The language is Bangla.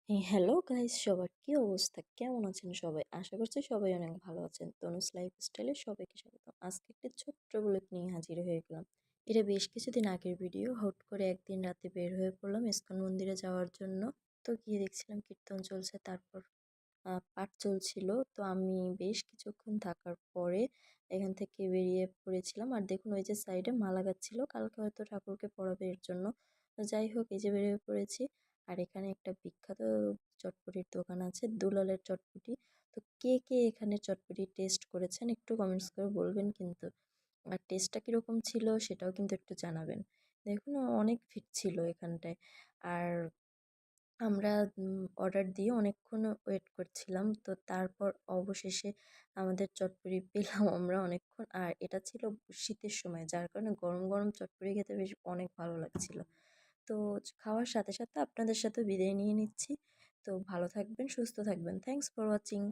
হ্যালো গাইস, সবার কি অবস্থা? কেমন আছেন সবাই? আশা করছি সবাই অনেক ভালো আছেন। তনুজ লাইফস্টাইলে সবাইকে স্বাগতম। আজকে একটা ছোট্ট ব্লগ নিয়ে হাজির হয়ে গেলাম। এটা বেশ কিছুদিন আগের ভিডিও। হুট করে একদিন রাতে বের হয়ে পড়লাম ইস্কন মন্দিরে যাওয়ার জন্য। তো গিয়ে দেখছিলাম কীর্তন চলছে, তারপর পাঠ চলছিল। তো আমি বেশ কিছুক্ষণ থাকার পরে এখান থেকে বেরিয়ে পড়েছিলাম। আর দেখুন ওই যে সাইডে মালা গাচ্ছিল, কালকে হয়তো ঠাকুরকে পড়াবে এর জন্য। তো যাই হোক, এই যে বেরিয়ে পড়েছি। আর এখানে একটা বিখ্যাত চটপটির দোকান আছে, দুলালের চটপটি। তো কে কে এখানে চটপটি টেস্ট করেছেন একটু কমেন্টস করে বলবেন কিন্তু। আর টেস্টটা কীরকম ছিল সেটাও কিন্তু একটু জানাবেন। দেখুন অনেক ভিড় ছিল এখানটায়। আর আমরা অর্ডার দিয়ে অনেকক্ষণ ওয়েট করছিলাম। তো তারপর অবশেষে আমাদের চটপটি পেলাম আমরা অনেকক্ষণ। আর এটা ছিল শীতের সময়, যার কারণে গরম গরম চটপটি খেতে বেশ অনেক ভালো লাগছিল। তো খাওয়ার সাথে সাথে আপনাদের সাথে বিদায় নিয়ে নিচ্ছি। তো ভালো থাকবেন, সুস্থ থাকবেন। Thanks for watching.